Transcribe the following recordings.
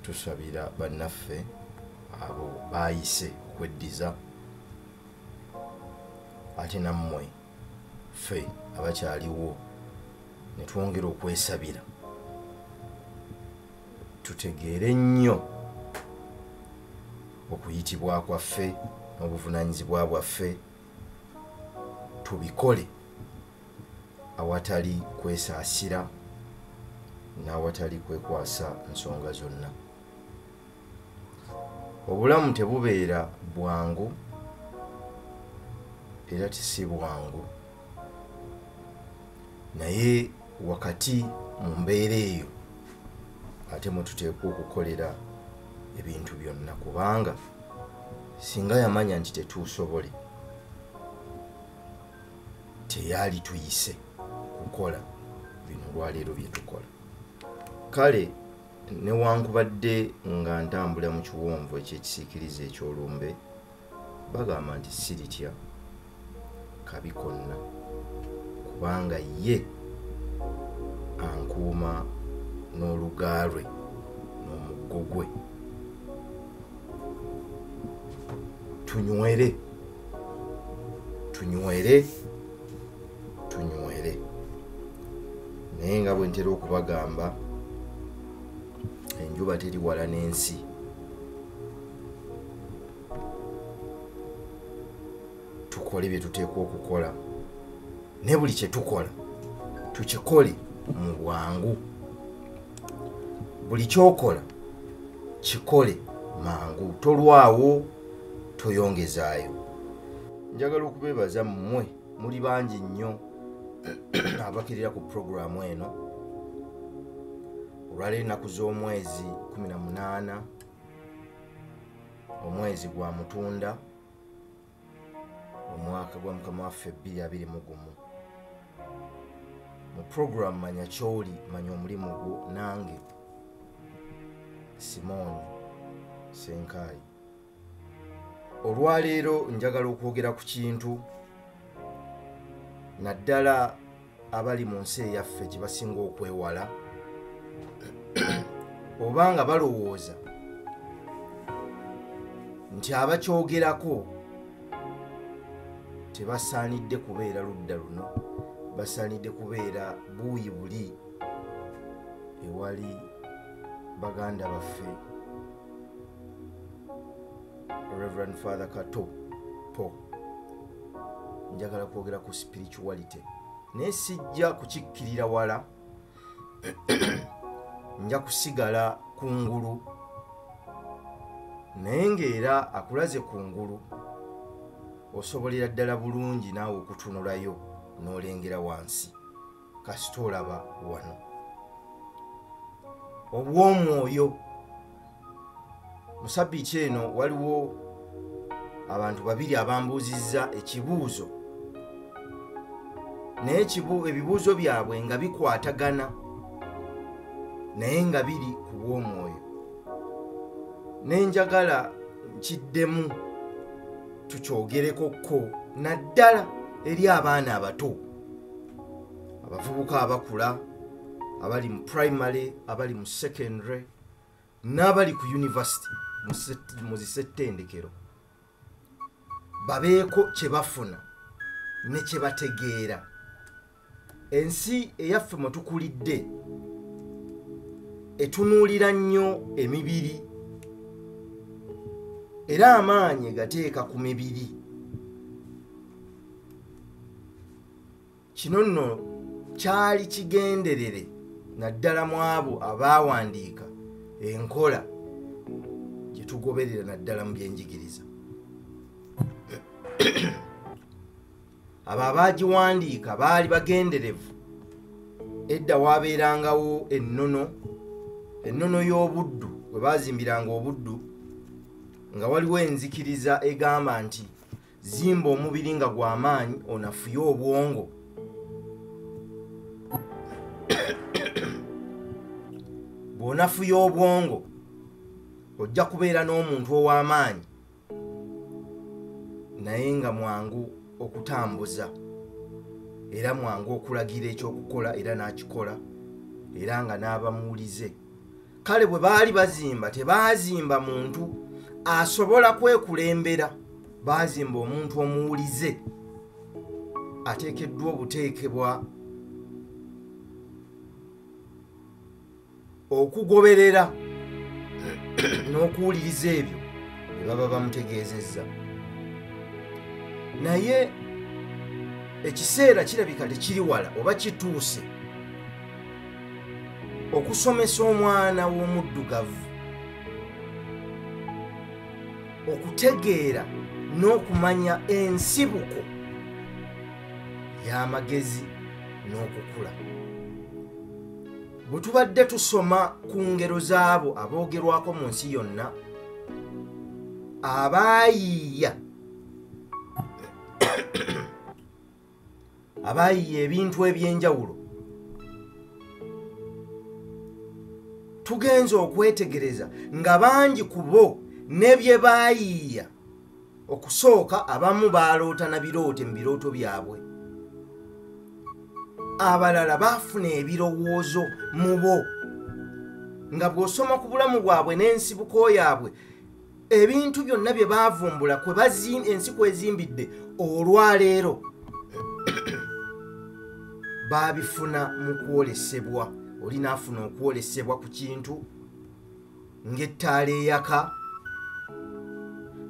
tusabira bannaffe abo bayise okweddiza ate nammwe ffe abakyaliwo ne twongera okwesabira tutegeere nnyo okuyitibwa kwaffe n'obuvunaanyizibwa bwaffe tubikole awatali kwesaasira n'awatali kwekwasa nsonga zonna. Obulamu tebubeera bwangu era tisi bwangu, naye wakati mu mbeera eyo ate mwe tuteekwa okukolera ebintu byonna, kubanga singa yamanya nti tetusobole teyali tuyise kukola bino olwaleero bye tukola. Kale newankubadde nga ntambula mu kiwonvu ekyekisiikirize eky'olumbe, bagamba nti siritya kabi konna kubanga ye ankuuma n'oluga lwe n'omuggo gwe. Tunywere tunywere tunywere, naye nga bwe ntera okubagamba enjuba teri wala n'ensi. Tukole bye tuteekwa okukola, ne buli kye tukola tukikole mu bwangu. Buli kyokola kikole mangu, tolwawo toyongezaayo. Njagala okubeebaza mmwe, muli bangi nnyo abakirira ku programu eno olwaleero ennaku z'omwezi 18 omwezi gwa Mutunda omwaka gwa Mukama waffe 2021. Mu programu Manya Kyoli Manya Omulimu Gwo, nange Simon Senkai. Olwaleero njagala okwogera ku kintu naddala abali mu nsi eyaffe gye basinga okwewala obanga balowooza nti abakyogerako tebasaanidde kubeera ludda luno, basaanidde kubeera buuyi buli ewali baganda baffe Reverend Father Kato Po. Njagala kwogera ku spirituality naye sijja kukikkirira wala nja kusigala kungulu, naye ng'era akulaze kungulu osobolera ddala bulungi naawe okutunulayo n'olengera wansi kasita olaba wano. Obw'omwoyo mu sabbiiti eno waliwo abantu babiri abambuuzizza ekibuuzo, naye ebibuuzo byabwe nga bikwatagana naye nga biri ku bw'omwoyo. Nenjagala nkiddemu tukyogerekokko naddala eri abaana abato, abavubuka abakula, abali mu primary, abali mu secondary n'abali ku university mu zisettendekero, babeeko kye bafuna ne kye bategeera. Ensi eyaffe mwe tukulidde etunuulira nnyo emibiri era amaanyi gateeka ku mibiri. Kino nno kyali kigenderere naddala mu abo abaawandiika enkola gye tugoberera naddala mu byenjigiriza. Abo abaagiwandiika baali bagenderevu. Edda waabeerangawo ennono y'obuddu bwe baazimbiranga obuddu nga waliwo enzikiriza egamba nti zimba omubiri nga gw'amaanyi onafuye obwongo. Bw'onafuye obwongo ojja kubeera n'omuntu ow'amaanyi naye nga mwangu okutambuza era mwangu okulagira ekyokukola era n'akikola era nga n'abamuwulize. kale bwe baali bazimba tebaazimba muntu asobola kwekulembera, baazimba omuntu omuwulize ateekeddwa obuteekebwa okugoberera n'okuwuliriza ebyo bye baba bamutegeezezza. Naye ekiseera kirabika tekiri wala oba kituuse okusomesa omwana w'omuddugavu okutegeera n'okumanya ensibuko y'amagezi n'okukula. Bwe tubadde tusoma ku ngero z'abo aboogerwako mu nsi yonna abaayiiya ebintu eby'enjawulo, tugenze okwetegereza nga bangi ku bo ne bye baayiiya okusooka abamu baaloota na birooto mu birooto byabwe, abalala baafuna ebirowoozo mu bo nga bw'osoma ku bulamu bwabwe n'ensibuko yaabwe ebintu byonna bye baavumbula ensi kwezimbidde olwaleero baabifuna mu kwolesebwa. Oli naafuna okwolesebwa ku kintu ng'ettaala eyaka,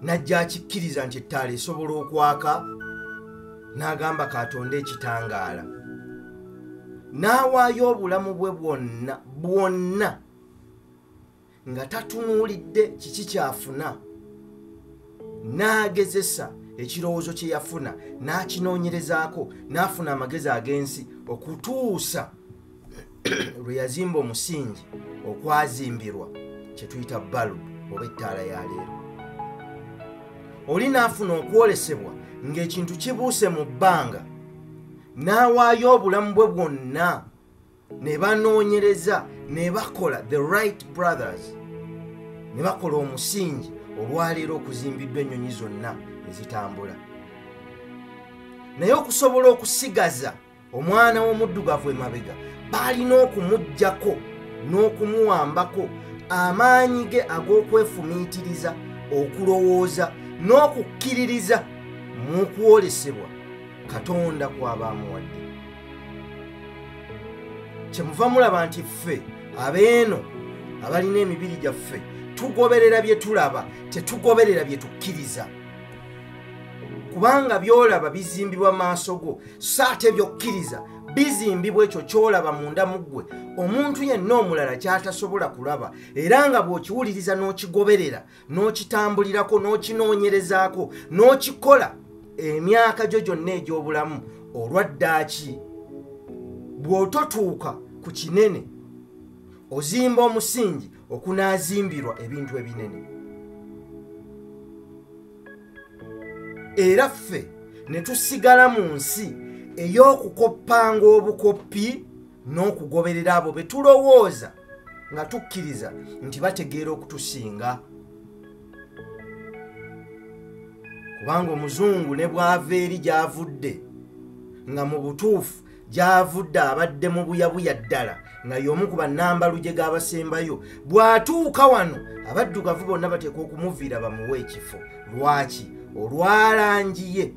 najja akikkiriza nti ettaala esobola okwaka, n'agamba katonda ekitangaala, n'awaayo obulamu bwe bwonna nga tatunuulidde kiki kyafuna, n'agezesa ekirowoozo kye yafuna n'akinoonyerezaako, n'afuna amagezi ag'ensi okutuusa lwe yazimba omusingi okwazimbirwa kye tuyita balubu oba ettaala ya leero. Oli n'afuna okwolesebwa ng'ekintu kibuuse mu bbanga, n'awaayo obulamu bwe bwonna, ne banoonyereza, ne bakola the right brothers, ne bakola omusingi olwaleero okuzimbiddwa ennyonyi zonna ezitambula. Naye okusobola okusigaza omwana w'omuddugavu emabega, baalina okumuggyako n'okumuwambako amaanyi ge ag'okwefumiitiriza, okulowooza n'okukkiririza mu kwolesebwa Katonda kw'aba amuwadde. Kyemuva mulaba nti ffe abeeno abalina emibiri gyaffe tugoberera bye tulaba, tetugoberera bye tukkiriza. Kubanga byolaba bizimbibwa maaso go, so ate byokkiriza bizimbibwa ekyo kyolaba munda mu ggwe. Omuntu yenna omulala kyatasobola kulaba era nga bw'okiwuliriza n'okigoberera, n'okitambulirako, n'okinoonyerezaako, n'okikola emyaka gyo gyonna egy'obulamu, olwaddaaki bw'ototuuka ku kinene ozimba omusingi okunaazimbirwa ebintu ebinene. Era ffe ne tusigala mu nsi ey'okukoppanga obukoppi n'okugoberera abo be tulowooza nga tukkiriza nti bategeera okutusinga. Kubanga omuzungu ne bw'ava eri gy'avudde nga mu butuufu gy'avudde abadde mu buyabuya ddala nga y'omu ku bannambaluje g'abasembayo, bw'atuuka wano abaddugavu bonna bateekwa okumuviira bamuwe ekifo. Lwaki? Olwalangi ye.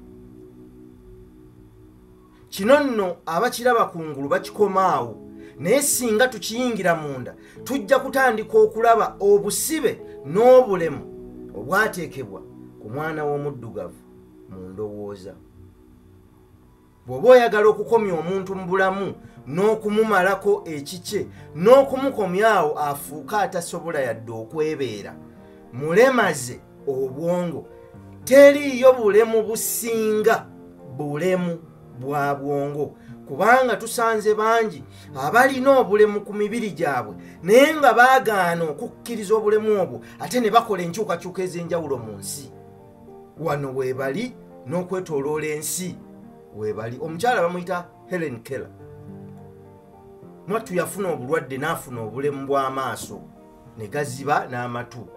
Kino nno abakiraba kungulu bakikomaawo, naye singa tukiyingira munda tujja kutandika okulaba obusibe n'obulemu obwateekebwa ku mwana w'omuddugavu mu ndowooza. Bw'oba oyagala okukomya omuntu mu bulamu n'okumumalako ekikye n'okumukomyawo afuuka atasobola yadde okwebeera, mulemaze obwongo. Teriiyo bulemu businga bulemu bwa bwongo, kubanga tusanze bangi abalina obulemu ku mibiri gyabwe naye nga baagaana okukkiriza obulemu obwo ate ne bakola enkyukakyuka ez'enjawulo mu nsi. Wano weebali n'okwetooloola ensi weebali. Omukyala bamuyita Helen Keller. Mwattu yafuna obulwadde n'afuna obulemu bw'amaaso ne gaziba n'amatu,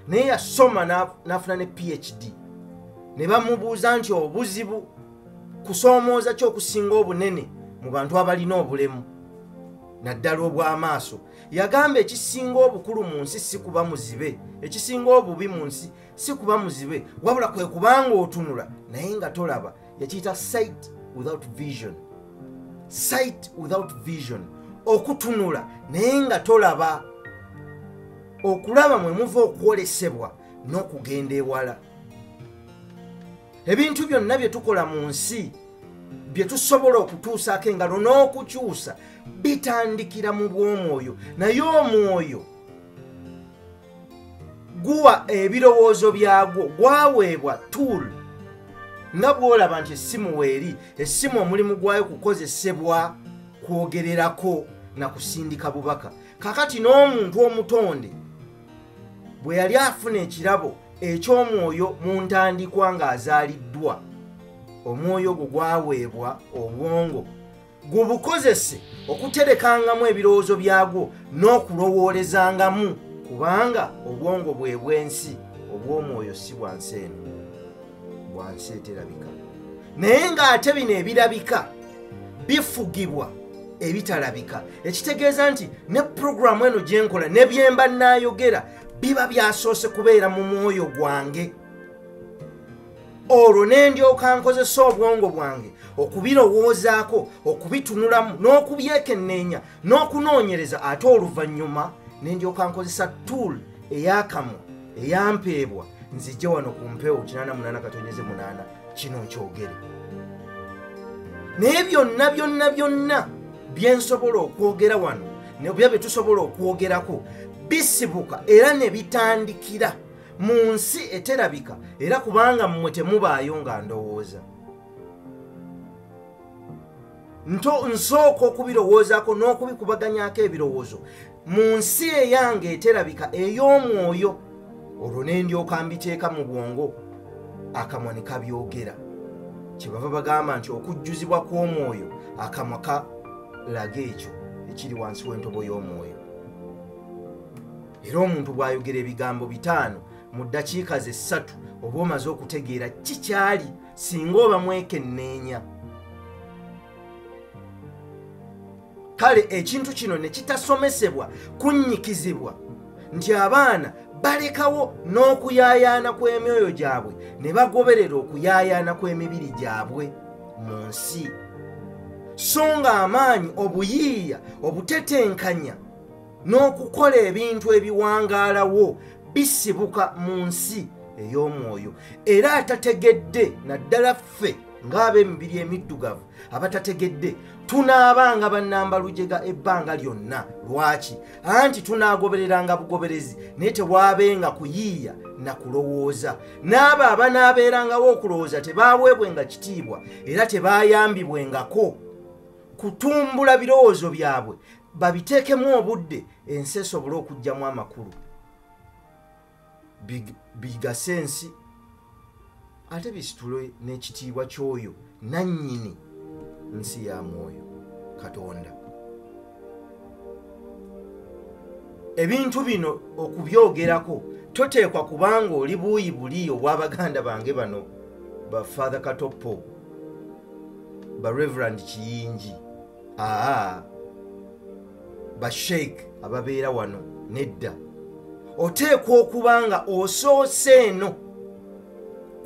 naye yasoma n'afuna ne PhD. Ne bamubuuza nti obuzibu kusoomooza ki okusinga obunene mu bantu abalina obulemu? naddala obw'amaaso. Yagamba ekisinga obukulu mu nsi si kuba muzibe, ekisinga obubi mu nsi si kuba muzibe, wabula kwe kubanga otunula naye nga tolaba. Yakiyita sight without vision. Sight without vision, okutunula naye nga tolaba. Okulaba mwe muva okwolesebwa n'okugenda ewala. Ebintu byonna bye tukola mu nsi bye tusobola okutuusaako engalo n'okukyusa bitandikira mu bw'omwoyo, naye omwoyo guwa ebirowoozo byagwo, gwaweebwa tool. Nga bw'olaba nti essimu weeri, essimu omulimu gwayo kukozesebwa kwogererako na kusindika bubaka. Kakati n'omuntu omutonde bwe yali afuna ekirabo eky'omwoyo mu ntandikwa ng'azaaliddwa, omwoyo gwo gwaweebwa obwongo gubukozese okuterekangamu ebirowoozo byagwo n'okulowoolezangamu, kubanga obwongo bwe bw'ensi, obw'omwoyo si bwa nsi eno, bwa nsi eterabika. Naye ng'ate bino ebirabika bifugibwa ebitalabika, ekitegeeza nti ne puroguramu eno gye nkola ne bye mba nnaayogera biba byasoose kubeera mu mwoyo gwange. Olwo ne ndyoka nkozesa obwongo bwange okubirowoozaako, okubitunulamu n'okubyekenneenya n'okunoonyereza, ate oluvannyuma ne ndyoka nkozesa tool ey'akamwa eyampeebwa nzijje wano ku mpewo 88.8 kino nkyogere. Naye byonna bye nsobola okwogera wano ne bye tusobola okwogerako bisibuka era ne bitandikira mu nsi eterabika, era kubanga mmwe temubaayo nga ndowooza. Nsooka okubirowoozaako n'okubikubaganyako ebirowoozo mu nsi eyange eterabika ey'omwoyo. Olwo ne ndyoka mbiteeka mu bwongo, akamwa ne kabyogera. Kyebava bagamba nti okujjuzibwa kw'omwoyo akamwa kalaga ekyo ekiri wansi w'entobo y'omwoyo. Era omuntu bw'ayogera ebigambo 5 mu ddakiika ze 3 oba omaze okutegeera kikyali singa oba mwekenneenya. Kale ekintu kino ne kitasomesebwa kunnyikizibwa nti abaana balekawo n'okuyaayaana kw'emyoyo gyabwe ne bagoberera okuyaayaana kw'emibiri gyabwe mu nsi. So nga amaanyi, obuyiiya, obutetenkanya n'okukola ebintu ebiwangaalawo bisibuka mu nsi ey'omwoyo. Era atategedde, naddala ffe ng'ab'emibiri emiddugavu abatategedde, tunaabanga bannambalujega ebbanga lyonna. Lwaki? Anti tunaagobereranga bugoberezi naye tewaabenga kuyiiya na kulowooza. N'abo abanaabeerangawo okulowooza tebaaweebwenga kitiibwa era tebaayambibwengako kutumbula birowoozo byabwe babiteekemu obudde ensi esobole okugyamu amakulu. Bigase ensi ate bisitule n'ekitiibwa ky'oyo nannyini nsi ya mwoyo, Katonda. Ebintu bino okubyogerako toteekwa kubanga oli buuyi buli obw'abaganda bange bano ba Father Katopo, ba Reverend Kiyingi, ba Sheikh ababeera wano. Nedda, oteekwa okubanga osoose eno,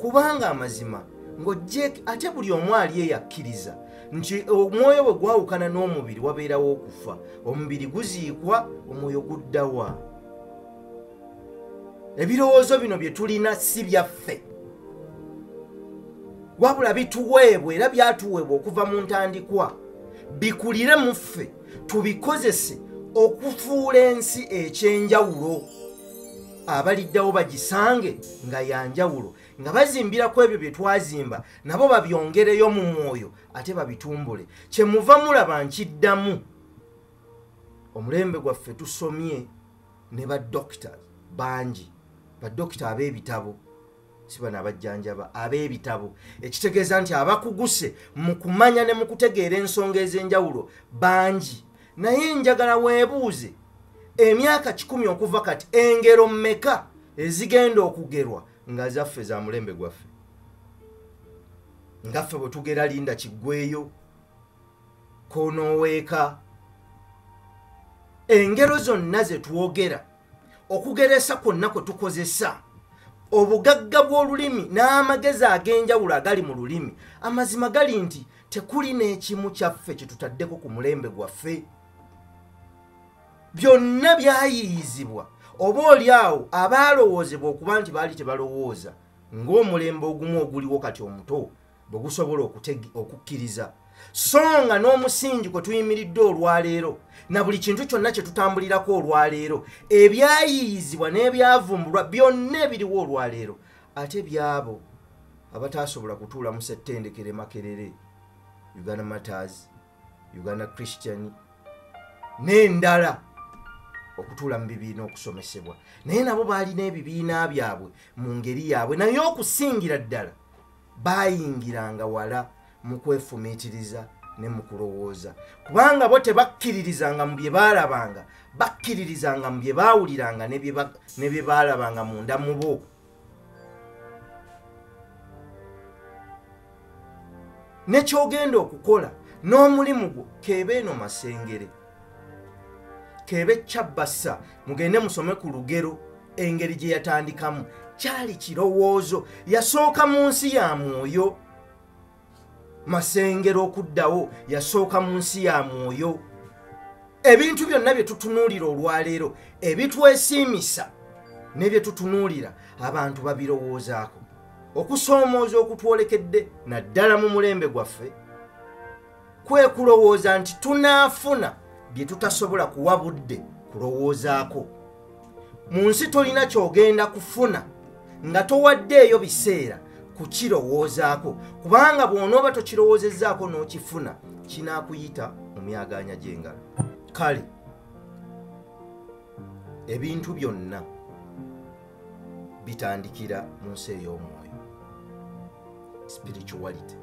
kubanga amazima ng'ojje ate buli omu ali eyakkiriza nti omwoyo bwe gwawukana n'omubiri wabeerawo okufa. Omubiri guziikwa, omwoyo guddawa. Ebirowoozo bino bye tulina si byaffe, wabula bituweebwa era byatuweebwa okuva mu ntandikwa. Bikulire mu ffe, tubikozese okufuula ensi ekyenjawulo. Abaliddawo bagisange nga yanjawulo, nga bazimbirako ebyo bye twazimba nabo babyongereyo mu mwoyo ate babitumbule. Kyemuva mulaba nkiddamu, omulembe gwaffe tusomye ne badokita bangi, badokita ab'ebitabo, si bano abajjanjaba, ab'ebitabo. Ekitegeeza nti abakuguse mu kumanya ne mu kutegeera ensonga ez'enjawulo bangi. Naye njagala weebuuze, emyaka 10 okuva kati engero mmeka ezigenda okugerwa nga zaffe za mulembe gwaffe? Ngaffe bwe tugera Linda Kiggweeyo, Konoweeka, engero zonna ze twogera okugeresa kwonna kwe tukozesa obugagga bw'olulimi n'amagezi ag'enjawulo agali mu lulimi amazima gali nti tekuli n'ekimu kyaffe kye tutaddeko ku mulembe gwaffe byonna byayiyizibwa oba oli awo abaalowoozebwa okuba nti baali tebalowooza ng'omulembe ogumu oguliwo kati omuto bwe gusobola okukkiriza so nga n'omusingi kwe tuyimiridde olwaleero na buli kintu kyonna kye tutambulirako olwaleero ebyayiyizibwa n'ebyavumbulwa byonna ebiriwo olwaleero ate byabo abatasobola kutuula mu Settendekero Makerere, Uganda Matters, Uganda Christian n'endala okutuula mu bibiina okusomesebwa naye nabo baalina ebibiina byabwe mu ngeri yaabwe naye okusingira ddala baayingiranga wala mu kwefumiitiriza ne mu kulowooza kubanga bo tebakkiririzanga mu bye baalabanga bakkiririzanga mu bye baawuliranga ne bye baalabanga munda mu bo ne kyogenda okukola n'omulimu gwo keebe eno Masengere kebe Kyabassa mugende musome ku lugero engeri gye yatandikamu kyali kirowoozo yasooka mu nsi ya mwoyo Masengere okuddawo yasooka mu nsi ya mwoyo ebintu byonna bye tutunuulira olwaleero ebitwesiimisa ne bye tutunuulira abantu babirowoozaako okusoomooza okutwolekedde naddala mu mulembe gwaffe kwe kulowooza nti tunaafuna bye tutasobola kuwa budde kulowoozaako mu nsi tolina kyogenda kufuna nga towaddeeyo biseera kukirowoozaako kubanga bw'onooba tokirowoozezaako n'okifuna kinaakuyita mu myagaanya gy'engalo kale ebintu byonna bitandikira mu nsi ey'omwoyo spirituality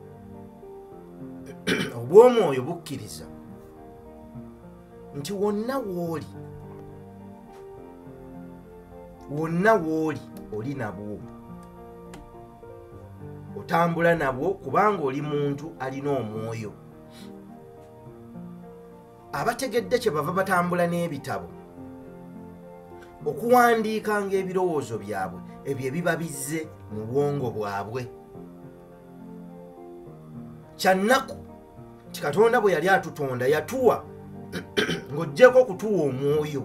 obw'omwoyo bukkiriza nti wonna wooli oli nabwo otambula nabwo kubanga oli muntu alina omwoyo abategedde kye bava batambula n'ebitabo okuwandiikanga ebirowoozo byabwe ebyo ebiba bizze mu bwongo bwabwe kyannaku nti Katonda bwe yali atutonda yatuwa ng'oggyeko okutuwa omwoyo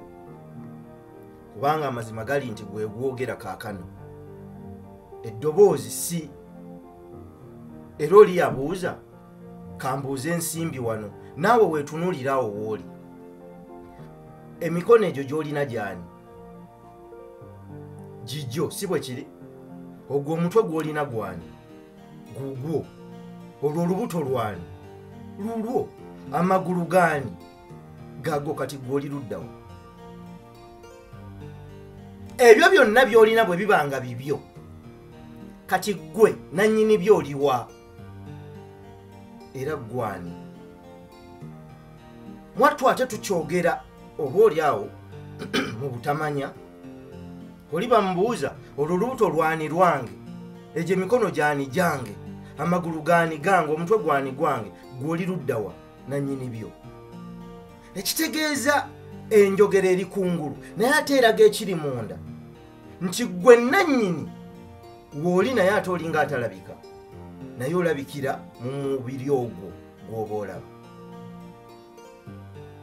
kubanga amazima gali nti gwe gwogera kaakano eddoboozi si era oli yabuuza kambuuza ensimbi wano naawe weetunuulirawo wooli emikono egyo gy'olina gy'ani gijjo si bwe kiri ogwo omutwe gw'olina gwani gugwo olwo olubuto lwani lulwo amagulu gaani gago kati gw'oli luddawo ebyo byonna by'olina bwe bibanga bibyo kati gwe nannyini by'oliwa era gwani mwattu ate tukyogera oba oli awo mu butamanya oli bamubuuza olwo olubuto lwani lwange egyo emikono gyani gyange amagulu gaani gange omutwe gwani gwange gw'oli luddawa nannyini byo ekitegeeza enjogera eri kungulu naye ate eraga ekiri munda nti gwe nannyini w'oli naye ate olinga atalabika naye olabikira mu mubiri ogwo gw'oba olaba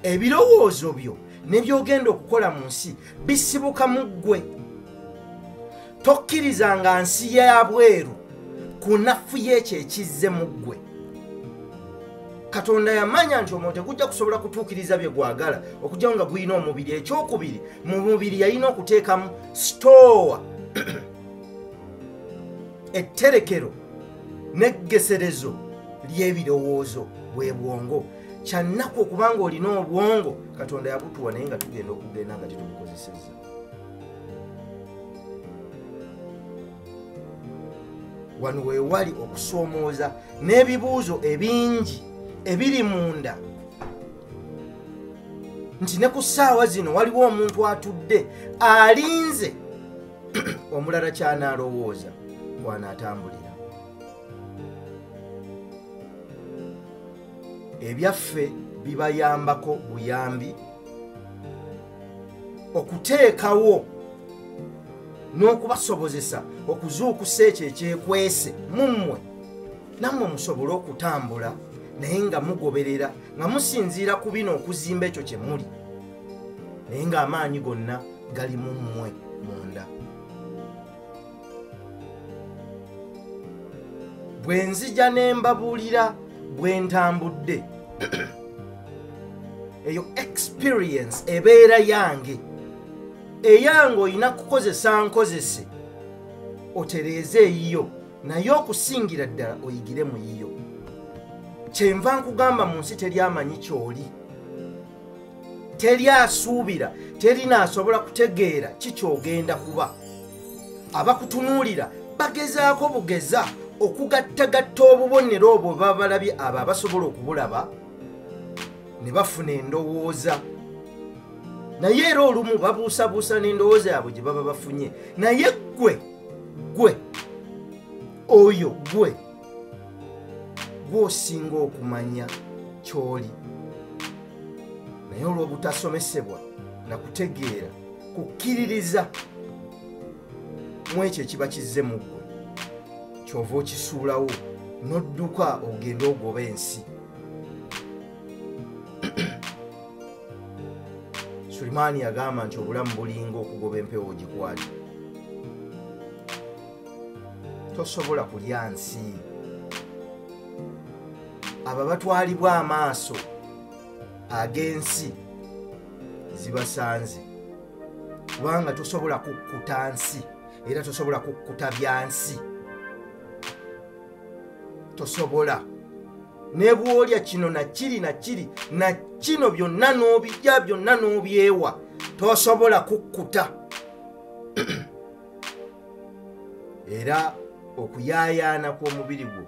ebirowoozo byo ne by'ogenda okukola mu nsi bisibuka mu ggwe tokkirizanga nsi ya bweru ku nnafu y'ekyo ekizze mu ggwe Katonda yamanya nti omwoyo tegujja kusobola kutuukiriza bye gwagala okujja nga guyina omubiri ekyokubiri mu mubiri yalina okuteekamu sitoowa etterekero n'eggeserezo ly'ebirowoozo bwe bwongo kyannaku okubanga olina obwongo Katonda yabutuwa naye nga tugenda okugenda nga tetubukozesezza wano weewali okusoomooza n'ebibuuzo ebingi ebiri munda nti ne ku ssaawa zino waliwo omuntu atudde alinze omulala kyanaalowooza kwanaatambulira ebyaffe bibayambako buyambi okuteekawo n'okubasobozesa okuzuukusa ekyo ekyekwese mu mmwe, nammwe musobole okutambula naye nga mugoberera nga musinziira ku bino okuzimba ekyo kye muli, naye ng'amaanyi gonna gali mu mmwe munda. Bwe nzija ne mbabuulira bwe ntambudde eyo experience ebeera yange, eyange olina kukozesa nkozese otereeze eyiyo, naye okusingira ddala oyigire mu yiyo. Kyenva nkugamba mu nsi teri amanyi ky'oli, teri asuubira, teri naasobola kutegeera kikyogenda kuba. Abakutunuulira bagezaako bugeza okugattagatta obubonero obwo baba balabye abo abasobola okubulaba ne bafuna endowooza, naye era olumu babuusabuusa n'endowooza yaabwe gye baba bafunye. Naye gwe oyo gwe gw'osinga okumanya ky'oli, naye olw'obutasomesebwa na kutegeera kukkiririza mu ekyo ekiba kizze mu ggwe, kyova okisuulawo n'odduka ogenda ogoba ensi. Sulimaani yagamba nti obulamu bulinga okugoba empewo gikwali. Tosobola kulya nsi. Abo batwalibwa amaaso ag'ensi zibasanze, kubanga tosobola kukkuta nsi era tosobola kukkuta bya nsi. Tosobola ne bw'olya kino na kiri na kiri na kino byonna n'obijja byonna n'obyewa, tosobola kukkuta. Era okuyaayaana kw'omubiri gwo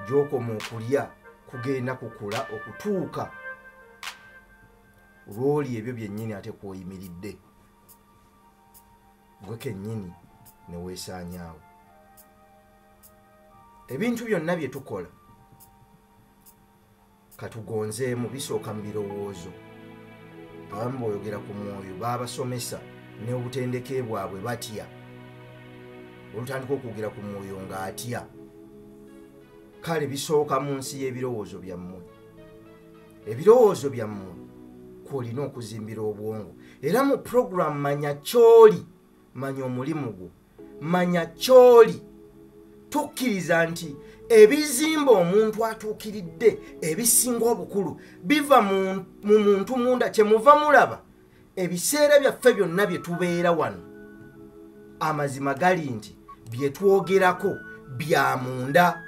gy'okoma okulya kugenda kukula okutuuka lw'oli ebyo byennyini ate kw'oyimiridde gwe kennyini ne weesaanyaawo. Ebintu byonna bye tukola katugonzeemu bisooka mu birowoozo. Abamu boyogera ku mwoyo baabasomesa n'obutendeke bwabwe batya, olutandika okwogera ku mwoyo ng'atya. Kale bisooka mu nsi y'ebirowoozo byammwe. Ebirowoozo byammwe kw'olina okuzimbira obwongo, era mu program manya ky'oli, manya omulimu gwo, manya ky'oli. Tukkiriza nti ebizimba omuntu atuukiridde ebisinga obukulu biva mu muntu munda. Kyemuva mulaba ebiseera byaffe byonna bye tubeera wano, amazima gali nti bye twogerako bya munda.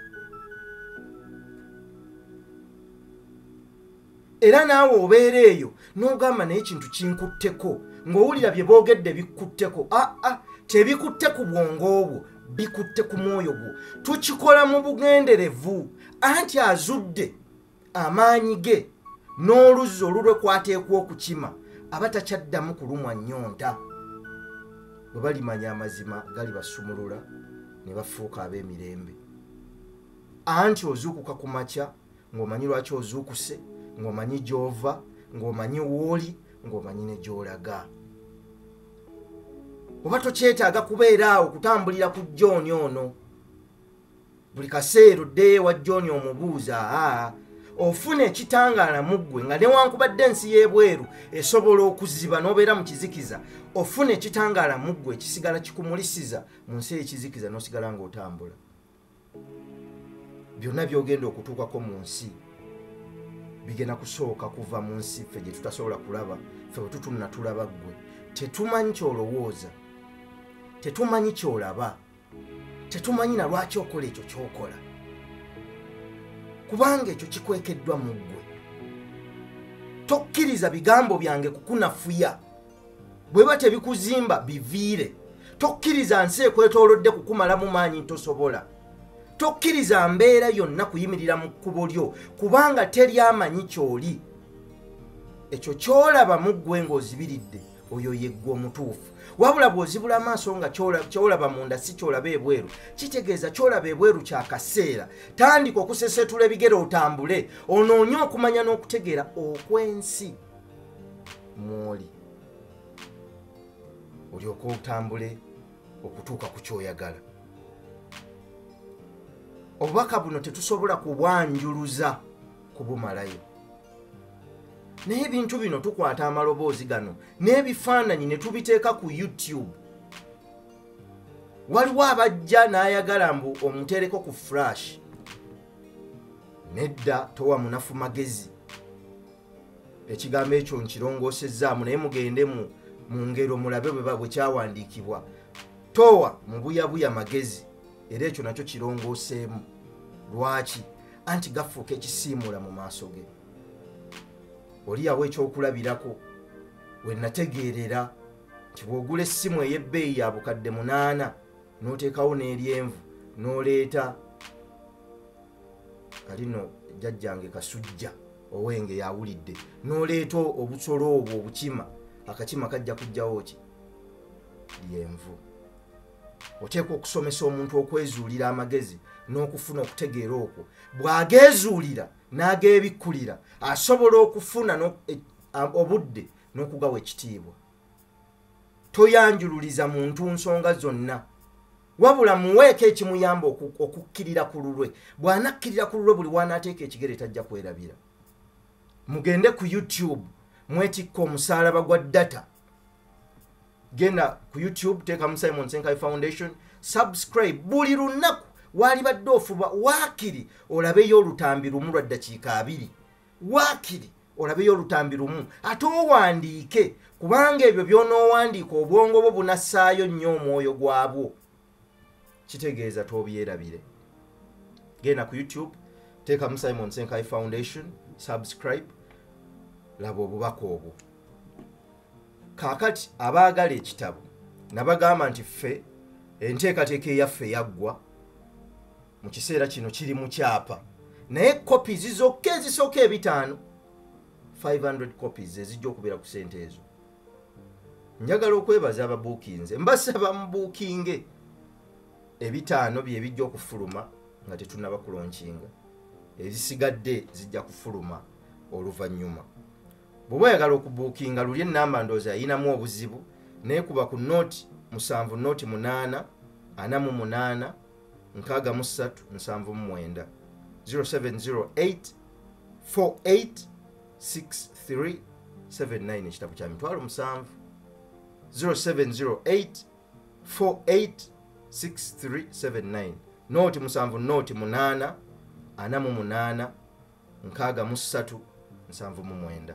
Era naawe obeera eyo n'ogamba naye ekintu kinkutteko, ng'owulira bye boogedde bikkutteko. Tebikutte ku bwongo obwo, bikutte ku mwoyo gwo. Tukikola mu bugenderevu, anti azudde amaanyi ge n'oluzzi olulwe kwateekwa okukima aba takyaddamu kulumwa nnyonta. Bwe balimanya amazima gali basumulula ne bafuuka ab'emirembe. Anti ozuukuka ku makya ng'omanyi lwaki ozuukuse, ng'omanyi gy'ova, ng'omanyi w'oli, ng'omanyi ne gy'olaga. Oba tokyetaaga kubeera awo kutambulira ku John ono buli kaseera oddeyo wa John omubuuza. Ofuna ekitangaala mu ggwe nga newankubadde ensi y'ebweru esobola okuziba n'obeera mu kizikiza, ofuna ekitangaala mu ggwe ekisigala kikumulisiza mu nsi y'ekizikiza n'osigala ng'otambula. Byonna by'ogenda okutuukako mu nsi bigenda kusooka kuva mu nsi ffe gye tutasobola kulaba, ffe bwe tutunula tulaba ggwe. Tetumanyi ky'olowooza, tetumanyi ky'olaba, tetumanyi na lwaki okola ekyo ky'okola, kubanga ekyo kikwekeddwa mu ggwe. Tokkiriza bigambo byange kukunafuya, bweba tebikuzimba biviire. Tokkiriza nsi ekwetoolodde kukumalamu maanyi ntosobola. Tokkiriza mbeera yonna kuyimirira mu kkubo lyo, kubanga teri amanyi ky'oli. Ekyo ky'olaba mu ggwe ng'ozibiridde, oyo ye ggwe omutuufu. Wabula bw'ozibula amaaso nga ky'olaba munda si ky'olaba ebweru, kitegeeza ky'olaba ebweru kya kaseera. Tandika okusesetula ebigere otambule, onoonye okumanya n'okutegeera okw'ensi mw'oli. olyoka otambule okutuuka ku kyoyagala. Obubaka buno tetusobola kubwanjuluza kubumalayo, naye ebintu bino tukwata amaloboozi gano n'ebifaananyi ne tubiteeka ku YouTube. Waliwo abajja n'ayagala mbu omuteereko ku flash. Nedda, towa munafu magezi. Ekigambo ekyo nkirongoosezaamu, naye mugende mu ngero mulabe bwe kyawandiikibwa. Towa mubuyabuya magezi, era ekyo nakyo kirongooseemu. Lwaki? Anti gafuuka ekisiimula mu maaso ge. Oliyawo ekyokulabirako we nategeerera nti bw'ogula essimu ey'ebbeeyi ya bukadde 8 n'oteekawo n'eryenvu n'oleeta alino jjajjange Kasujja Owenge yawulidde, n'oleeta obusolo obwo obukima, akakima kajja kujjawo ki? Lyenvu. Oteekwa okusomesa omuntu okwezuulira amagezi n'okufuna okutegeera okwo. Bw'ageezuulira n'ageebikkulira asobola okufuna obudde n'okugawa ekitiibwa. Toyanjululiza muntu nsonga zonna, wabula muweeko ekimuyamba okukkirira ku lulwe. Bw'anakkirira ku lulwe buli wanaateeka ekigere tajja kwerabira. Mugende ku YouTube mwetikka omusaalaba gwa data. Genda ku YouTube, teekamu Simon Senkai Foundation, subscribe. Buli lunaku walibadde ofuba waakiri olabeyo olutambi lumu lwa ddakiika 2. Waakiri olabeyo olutambi lumu. Ate owandiike, kubanga ebyo by'onoowandiika obwongo bwo bunassaayo nnyo omwoyo gwabwo. Kitegeeza tobyerabire. Genda ku YouTube, teekamu Simon Senkai Foundation, subscribe, laba obubaka obwo. Kaakati abaagala ekitabo nabagamba nti ffe enteekateeka eyaffe yaggwa mu kiseera kino kiri mu kyapa, naye copies zokka ezisooka 500 copies ezijja okubeera ku ssente ezo. Njagala okwebaza ababuukinze, mbasaba mubuukinge. 5 bye bijja okufuluma nga tetunnaba kulonkinga, ezisigadde zijja kufuluma oluvannyuma. Bw'oba oyagala okubuukinga luli ennamba ndowooza ayinamu obuzibu, neekuba ku nooti 7 nooti 8 48 63 79 0708 48 6379 ekitabo kya mitwalo 7 0708 48 6379 nooti 7 nooti 8 48 63 79.